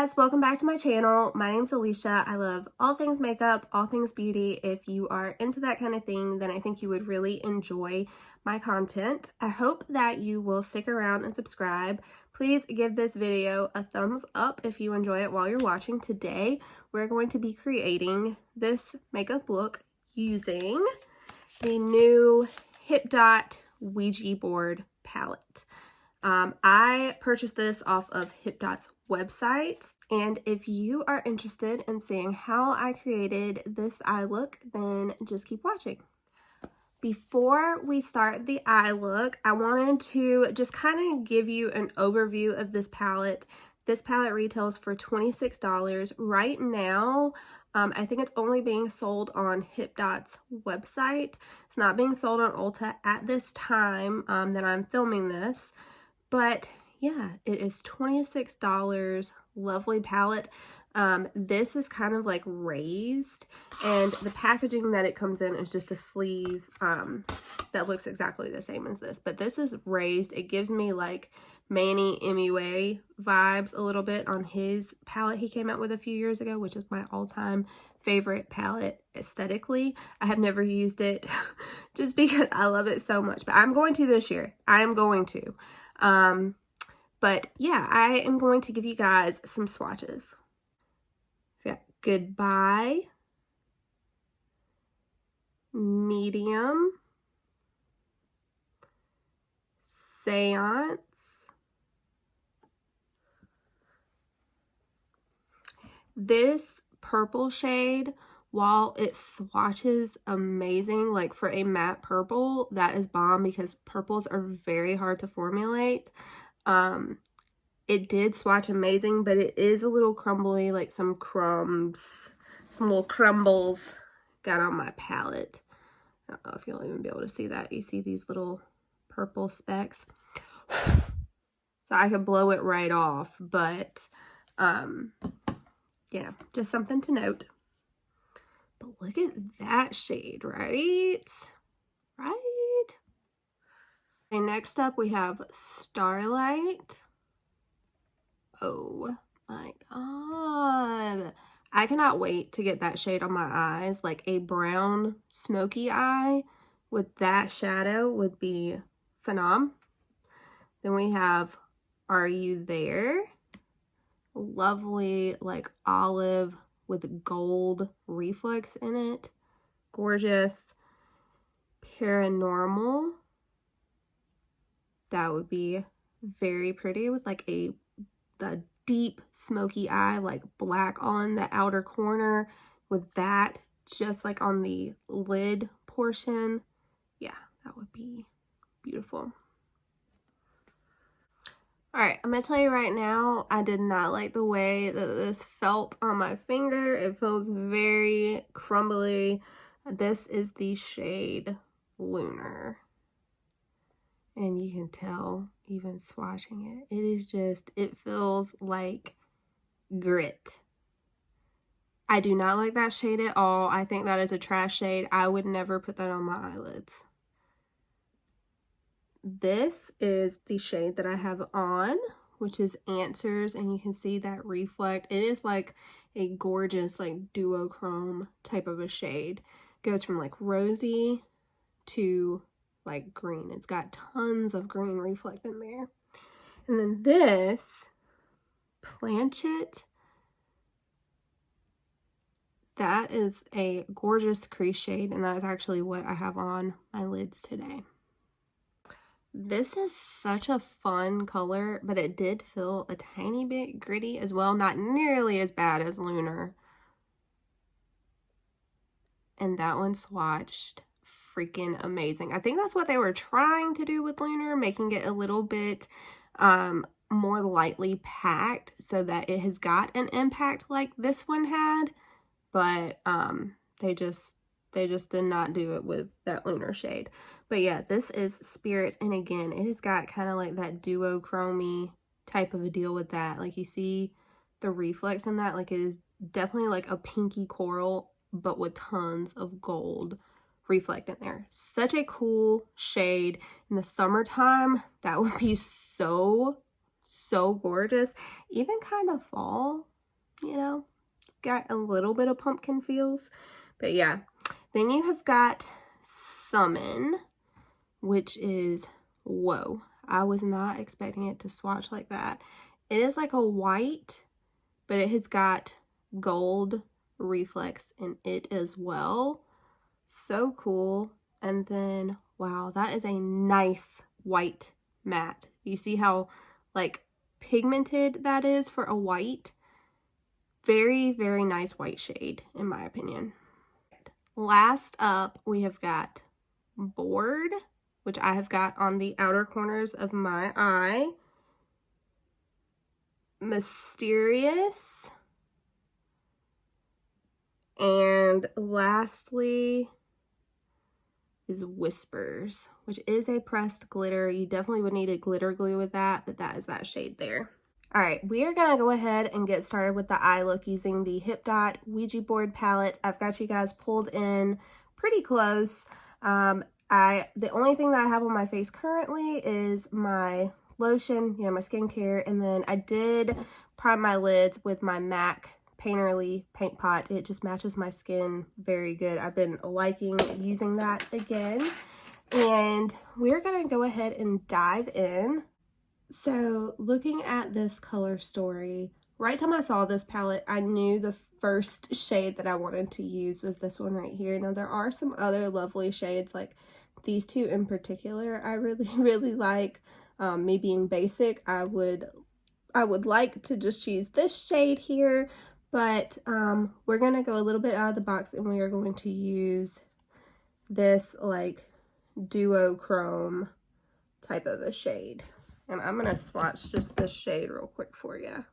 guys, welcome back to my channel. My name's Alicia. I love all things makeup, all things beauty. If you are into that kind of thing, then I think you would really enjoy my content. I hope that you will stick around and subscribe. Please give this video a thumbs up if you enjoy it while you're watching. Today, we're going to be creating this makeup look using the new Hipdot Ouija board palette. I purchased this off of Hipdot's website, and if you are interested in seeing how I created this eye look, then just keep watching. Before we start the eye look, I wanted to just kind of give you an overview of this palette. This palette retails for $26 right now. I think it's only being sold on Hipdot's website. It's not being sold on Ulta at this time that I'm filming this. But yeah, it is $26, lovely palette. This is kind of like raised, and the packaging that it comes in is just a sleeve that looks exactly the same as this. But this is raised. It gives me like Manny MUA vibes a little bit on his palette he came out with a few years ago, which is my all-time favorite palette aesthetically. I have never used it just because I love it so much, but I'm going to this year. I am going to. But yeah, I am going to give you guys some swatches. We got Goodbye, Medium, Seance. This purple shade, while it swatches amazing, like for a matte purple, that is bomb because purples are very hard to formulate. It did swatch amazing, but it is a little crumbly, like some crumbs, some little crumbles got on my palette. I don't know if you'll even be able to see that. You see these little purple specks. So I could blow it right off, but yeah, just something to note. But look at that shade, right? Right? Okay, next up we have Starlight. Oh my god. I cannot wait to get that shade on my eyes. Like a brown smoky eye with that shadow would be phenom. Then we have Are You There? Lovely like olive with gold reflex in it. Gorgeous. Paranormal. That would be very pretty with like the deep smoky eye, like black on the outer corner with that just like on the lid portion. Yeah, that would be beautiful. All right, I'm gonna tell you right now, I did not like the way that this felt on my finger. It feels very crumbly. This is the shade Lunar. And you can tell even swatching it. It is just, it feels like grit. I do not like that shade at all. I think that is a trash shade. I would never put that on my eyelids. This is the shade that I have on, which is Answers, and you can see that reflect. It is like a gorgeous like duochrome type of a shade. It goes from like rosy to like green. It's got tons of green reflect in there. And then this Planchette, that is a gorgeous crease shade, and that is actually what I have on my lids today. This is such a fun color, but it did feel a tiny bit gritty as well. Not nearly as bad as Lunar. And that one swatched freaking amazing. I think that's what they were trying to do with Lunar, making it a little bit more lightly packed so that it has got an impact like this one had, but they just did not do it with that Lunar shade. But yeah, this is Spirits, and again, it has got kind of like that duochrome type of a deal with that. Like you see the reflex in that, like it is definitely like a pinky coral, but with tons of gold reflect in there. Such a cool shade in the summertime. That would be so gorgeous. Even kind of fall. you know, got a little bit of pumpkin feels. But yeah, then you have got Summon, which is, whoa, I was not expecting it to swatch like that. It is like a white, but it has got gold reflex in it as well. So cool. And then, wow, that is a nice white matte. You see how like pigmented that is for a white? Very, very nice white shade, in my opinion. Last up, we have got Bored, which I have got on the outer corners of my eye. Mysterious. And lastly is Whispers, which is a pressed glitter. You definitely would need a glitter glue with that, but that is that shade there. All right, we are gonna go ahead and get started with the eye look using the Hipdot Ouija board palette. I've got you guys pulled in pretty close. The only thing that I have on my face currently is my lotion, you know, my skincare, and then I did prime my lids with my MAC Painterly paint pot. It just matches my skin very good. I've been liking using that again, and we're gonna go ahead and dive in. So looking at this color story, right time I saw this palette, I knew the first shade that I wanted to use was this one right here. Now there are some other lovely shades, like these two in particular I really, really like. Me being basic, I would like to just use this shade here, but we're gonna go a little bit out of the box and we are going to use this like duochrome type of a shade. And I'm going to swatch just this shade real quick for you.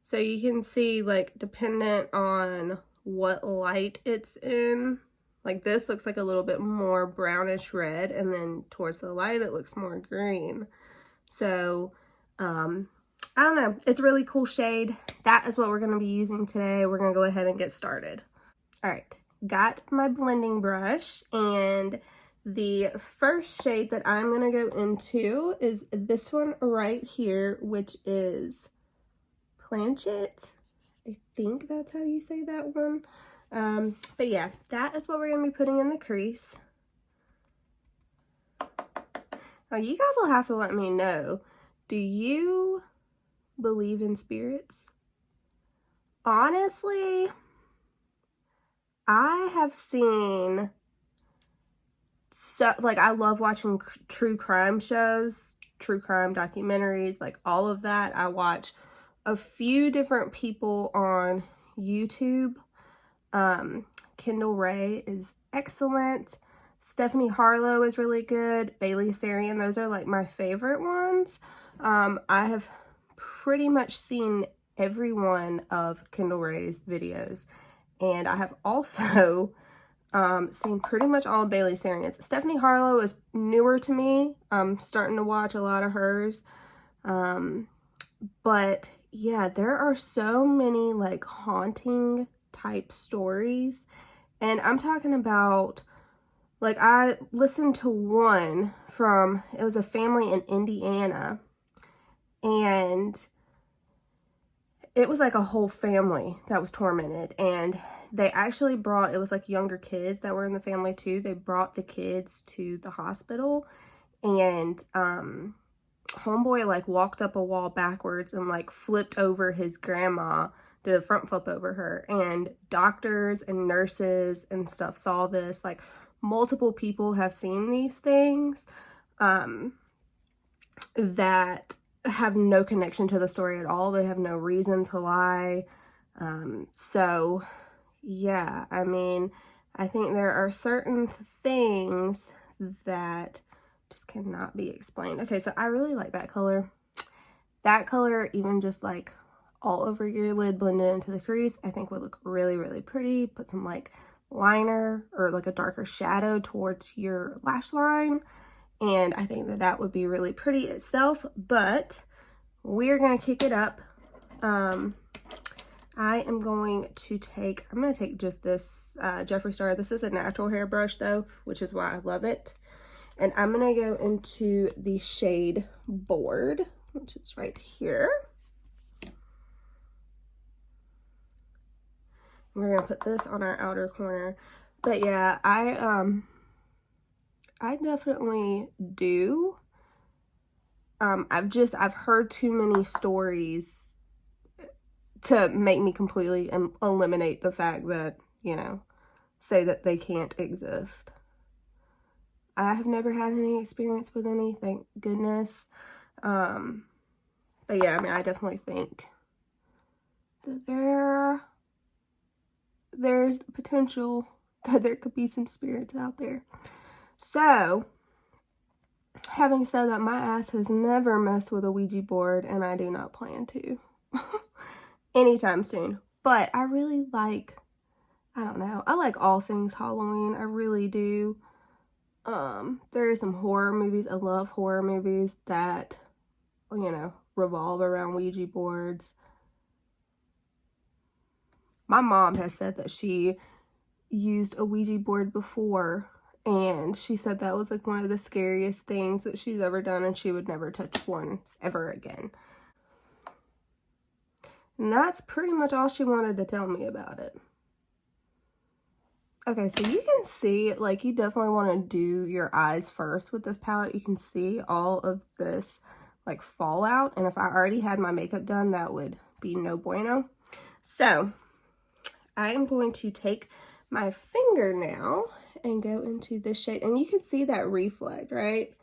So you can see, like, dependent on what light it's in, like this looks like a little bit more brownish red, and then towards the light it looks more green. So, I don't know. It's a really cool shade. That is what we're going to be using today. We're going to go ahead and get started. All right. Got my blending brush, and the first shade that I'm going to go into is this one right here, which is Planchette. I think that's how you say that one. But yeah, that is what we're going to be putting in the crease. Now, you guys will have to let me know, do you believe in spirits? Honestly, I have seen... So, like, I love watching true crime shows, true crime documentaries, like all of that. I watch a few different people on YouTube. Kendall Ray is excellent. Stephanie Harlow is really good. Bailey Sarian, those are like my favorite ones. I have pretty much seen every one of Kendall Ray's videos, and I have also seen pretty much all of Bailey Sarian's. Stephanie Harlow is newer to me. I'm starting to watch a lot of hers. But yeah, there are so many like haunting type stories. And I'm talking about, like, I listened to one from, it was a family in Indiana, and it was like a whole family that was tormented, and they actually brought, it was like younger kids that were in the family too. They brought the kids to the hospital, and homeboy like walked up a wall backwards and like flipped over his grandma, did a front flip over her, and doctors and nurses and stuff saw this. Like, multiple people have seen these things that have no connection to the story at all. They have no reason to lie. So yeah, I mean, I think there are certain things that just cannot be explained. Okay, so I really like that color. That color, even just like all over your lid, blended into the crease, I think would look really, really pretty. Put some like liner or like a darker shadow towards your lash line, and I think that that would be really pretty itself. But we're gonna kick it up. I am going to take, I'm going to take just this Jeffree Star. This is a natural hair brush though, which is why I love it. And I'm going to go into the shade Bored, which is right here. We're gonna put this on our outer corner. But yeah, I definitely do. I've heard too many stories to make me completely eliminate the fact that, you know, say that they can't exist. I have never had any experience with any, thank goodness. But yeah, I mean, I definitely think that there's potential that there could be some spirits out there. So, having said that, my ass has never messed with a Ouija board, and I do not plan to anytime soon. But I really like, I don't know, I like all things Halloween. I really do. There are some horror movies. I love horror movies that, you know, revolve around Ouija boards. My mom has said that she used a Ouija board before, and she said that was like one of the scariest things that she's ever done, and she would never touch one ever again. And that's pretty much all she wanted to tell me about it. Okay, so you can see, like, you definitely want to do your eyes first with this palette. You can see all of this, like, fallout. And if I already had my makeup done, that would be no bueno. So, I am going to take my finger now and go into this shade. And you can see that reflect, right?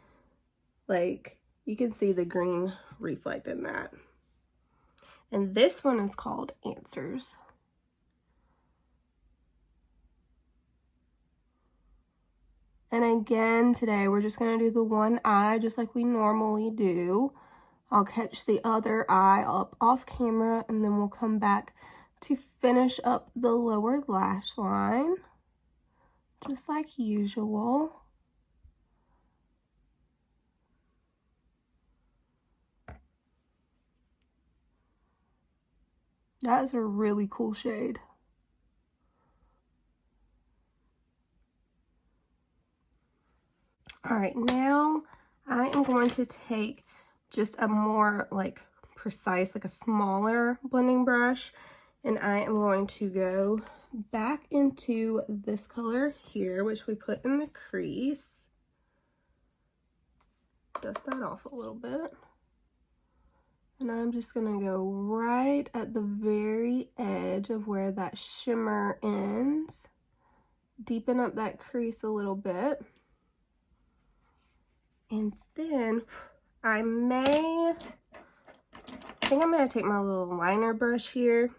Like, you can see the green reflect in that. And this one is called Answers. And again, today we're just going to do the one eye just like we normally do. I'll catch the other eye up off camera, and then we'll come back to finish up the lower lash line, just like usual. That is a really cool shade. All right, now I am going to take just a more like precise, like a smaller blending brush, and I am going to go back into this color here, which we put in the crease. Dust that off a little bit. And I'm just gonna go right at the very edge of where that shimmer ends. Deepen up that crease a little bit. And then I think I'm gonna take my little liner brush here.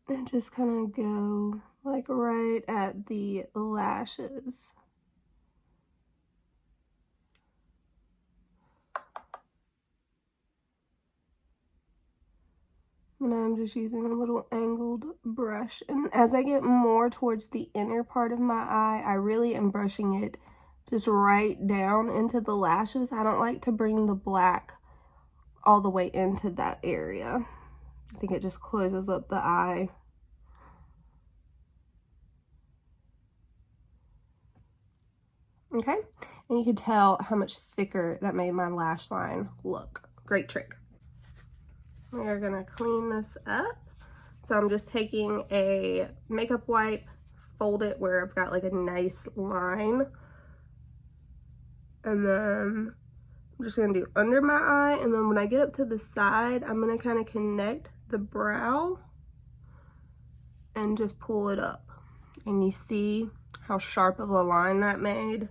And just kind of go like right at the lashes. And I'm just using a little angled brush. And as I get more towards the inner part of my eye, I really am brushing it just right down into the lashes. I don't like to bring the black all the way into that area. I think it just closes up the eye. Okay, and you can tell how much thicker that made my lash line look. Great trick. We are gonna clean this up. So I'm just taking a makeup wipe, fold it where I've got like a nice line. And then I'm just gonna do under my eye. And then when I get up to the side, I'm gonna kind of connect the brow and just pull it up. And you see how sharp of a line that made.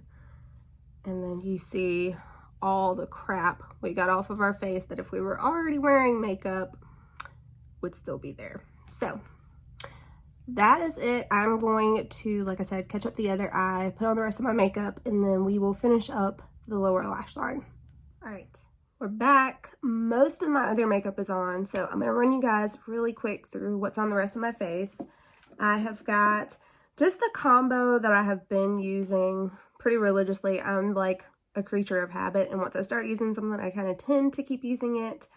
And then you see all the crap we got off of our face that if we were already wearing makeup would still be there. So that is it. I'm going to, like I said, catch up the other eye, put on the rest of my makeup, and then we will finish up the lower lash line. All right, we're back. Most of my other makeup is on, so I'm gonna run you guys really quick through what's on the rest of my face. I have got just the combo that I have been using pretty religiously. I'm like a creature of habit, and once I start using something, I kind of tend to keep using it,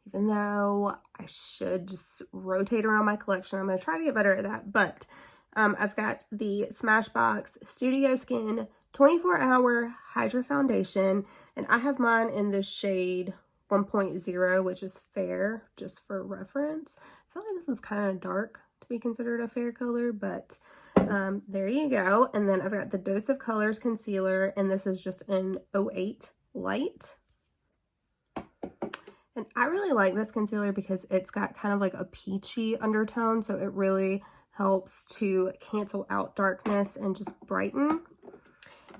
even though I should just rotate around my collection. I'm going to try to get better at that. But I've got the Smashbox Studio Skin 24-Hour Hydra Foundation, and I have mine in the shade 1.0, which is fair, just for reference. I feel like this is kind of dark to be considered a fair color, but there you go. And then I've got the Dose of Colors concealer, and this is just in 08 Light. And I really like this concealer because it's got kind of like a peachy undertone, so it really helps to cancel out darkness and just brighten.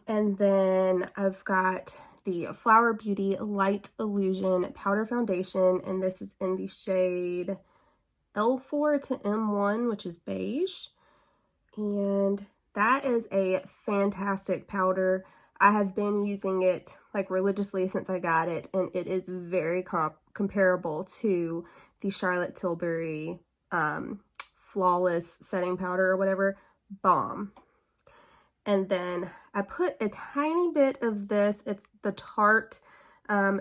And then I've got the Flower Beauty Light Illusion Powder Foundation, and this is in the shade L4 to M1, which is beige. And that is a fantastic powder. I have been using it like religiously since I got it, and it is very comparable to the Charlotte Tilbury Flawless Setting Powder or whatever. Bomb. And then I put a tiny bit of this. It's the Tarte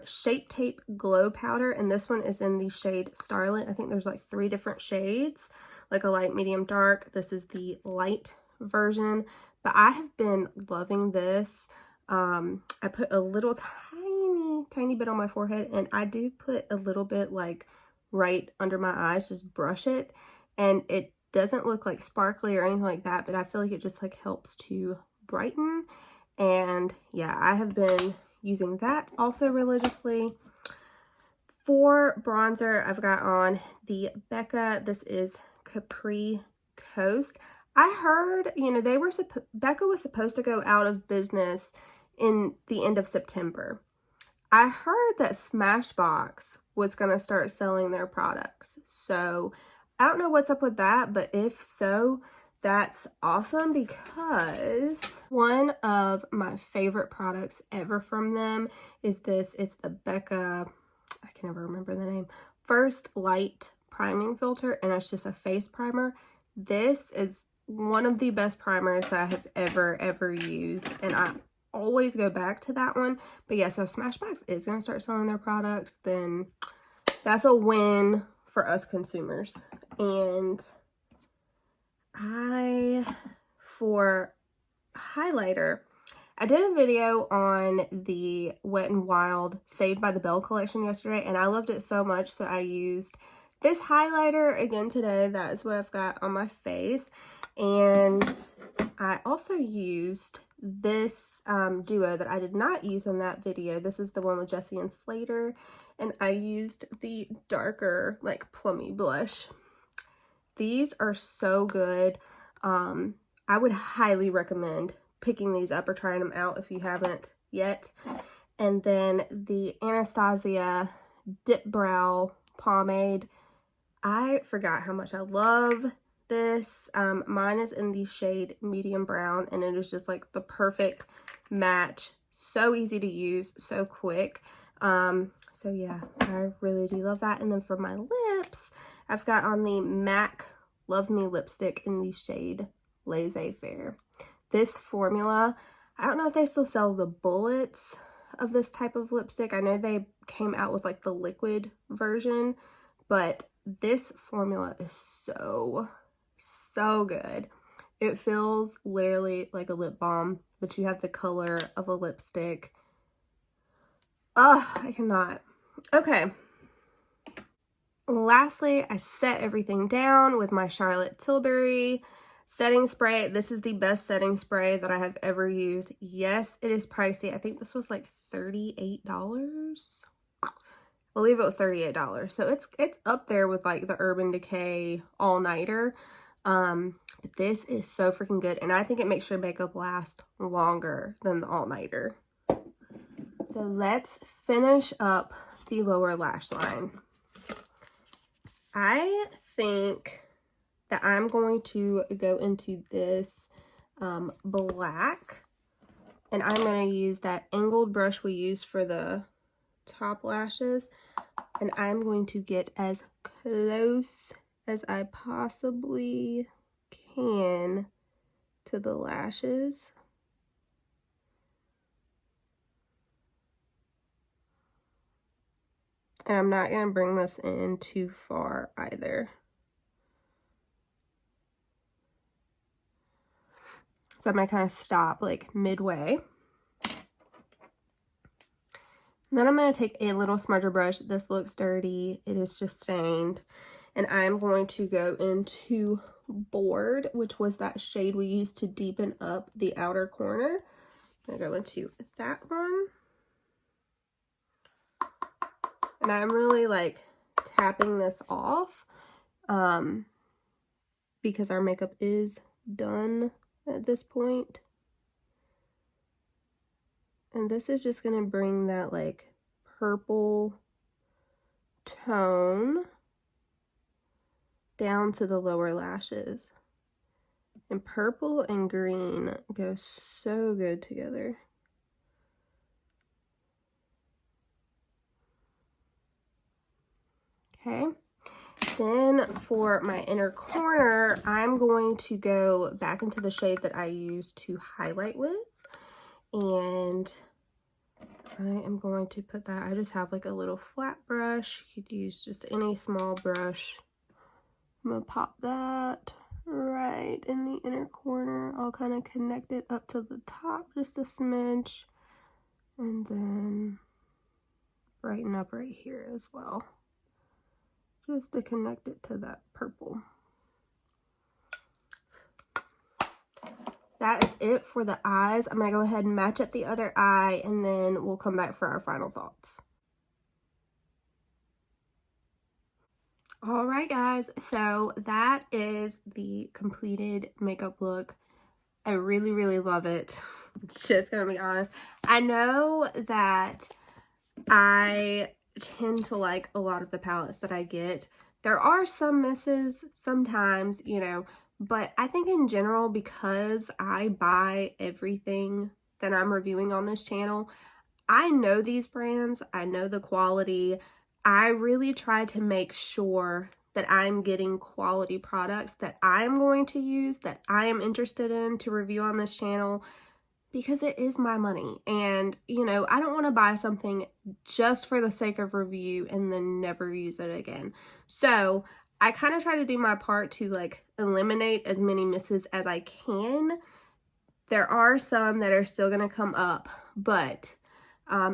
Shape Tape Glow Powder, and this one is in the shade Starlight. I think there's like 3 different shades, like a light, medium, dark. This is the light version, but I have been loving this. I put a little tiny bit on my forehead, and I do put a little bit like right under my eyes, just brush it, and it doesn't look like sparkly or anything like that, but I feel like it just like helps to brighten. And yeah, I have been using that also religiously. For bronzer, I've got on the Becca, this is Capri Coast. I heard, you know, Becca was supposed to go out of business in the end of September. I heard that Smashbox was going to start selling their products. So I don't know what's up with that, but if so, that's awesome, because one of my favorite products ever from them is this. It's the Becca, I can never remember the name, First Light Priming Filter, and it's just a face primer. This is one of the best primers that I have ever used, and I always go back to that one. But yeah, so if Smashbox is going to start selling their products, then that's a win for us consumers. And for highlighter, I did a video on the Wet n Wild Saved by the Bell collection yesterday, and I loved it so much that I used this highlighter again today. That is what I've got on my face. And I also used this duo that I did not use in that video. This is the one with Jessie and Slater, and I used the darker like plummy blush. These are so good. I would highly recommend picking these up or trying them out if you haven't yet. And then the Anastasia Dipbrow Pomade. I forgot how much I love this. Mine is in the shade medium brown, and it is just like the perfect match. So easy to use, so quick. So yeah, I really do love that. And then for my lips, I've got on the MAC Love Me lipstick in the shade Laissez-Faire. This formula, I don't know if they still sell the bullets of this type of lipstick. I know they came out with like the liquid version, but this formula is so good. It feels literally like a lip balm, but you have the color of a lipstick. Oh, I cannot. Okay. Lastly, I set everything down with my Charlotte Tilbury setting spray. This is the best setting spray that I have ever used. Yes, it is pricey. I think this was like $38. I believe it was $38. So it's up there with like the Urban Decay all-nighter. But this is so freaking good, and I think it makes your makeup last longer than the all-nighter. So let's finish up the lower lash line. I think that I'm going to go into this black, and I'm going to use that angled brush we used for the top lashes, and I'm going to get as close as I possibly can to the lashes. And I'm not going to bring this in too far either. So I'm going to kind of stop like midway. Then I'm going to take a little smudger brush. This looks dirty. It is just stained. And I'm going to go into Bored, which was that shade we used to deepen up the outer corner. I'm going to go into that one. And I'm really like tapping this off because our makeup is done at this point. And this is just going to bring that like purple tone down to the lower lashes. And purple and green go so good together. Okay, then for my inner corner, I'm going to go back into the shade that I used to highlight with. And I am going to put that, I just have like a little flat brush. You could use just any small brush. I'm going to pop that right in the inner corner. I'll kind of connect it up to the top just a smidge. And then brighten up right here as well, just to connect it to that purple. That is it for the eyes. I'm going to go ahead and match up the other eye, and then we'll come back for our final thoughts. All right, guys, so that is the completed makeup look. I really, really love it. Just gonna be honest. I know that I tend to like a lot of the palettes that I get. There are some misses sometimes, you know, but I think in general, because I buy everything that I'm reviewing on this channel, I know these brands, I know the quality. I really try to make sure that I'm getting quality products that I'm going to use, that I am interested in to review on this channel, because it is my money. And, you know, I don't want to buy something just for the sake of review and then never use it again. So I kind of try to do my part to like eliminate as many misses as I can. There are some that are still going to come up, but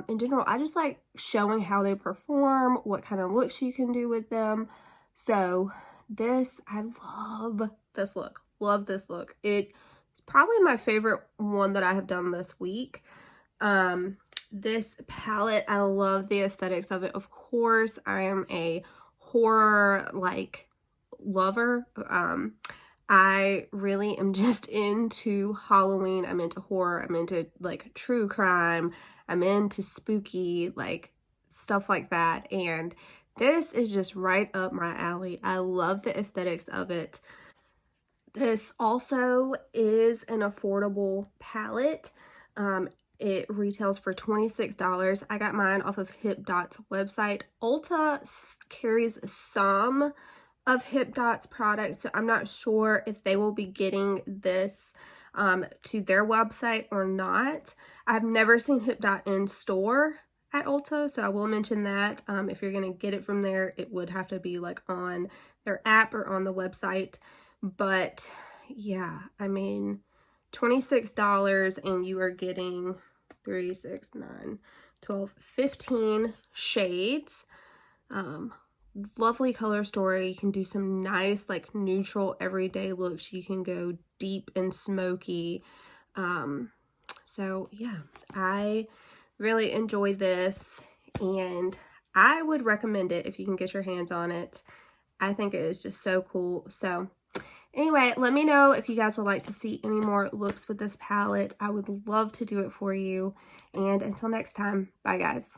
in general, I just like showing how they perform, what kind of looks you can do with them. So this, I love this look. Love this look. It's probably my favorite one that I have done this week. This palette, I love the aesthetics of it. Of course, I am a horror like lover. I really am just into Halloween. I'm into horror. I'm into like true crime. I'm into spooky, like stuff like that. And this is just right up my alley. I love the aesthetics of it. This also is an affordable palette. It retails for $26. I got mine off of Hipdot's website. Ulta carries some of Hipdot's products, so I'm not sure if they will be getting this to their website or not. I've never seen Hipdot in store at Ulta, so I will mention that. If you're going to get it from there, it would have to be like on their app or on the website. But yeah, I mean, $26 and you are getting 3, 6, 9, 12, 15 shades. Lovely color story. You can do some nice like neutral everyday looks. You can go deep and smoky. So yeah, I really enjoy this and I would recommend it if you can get your hands on it. I think it is just so cool. So anyway, let me know if you guys would like to see any more looks with this palette. I would love to do it for you. And until next time, bye guys.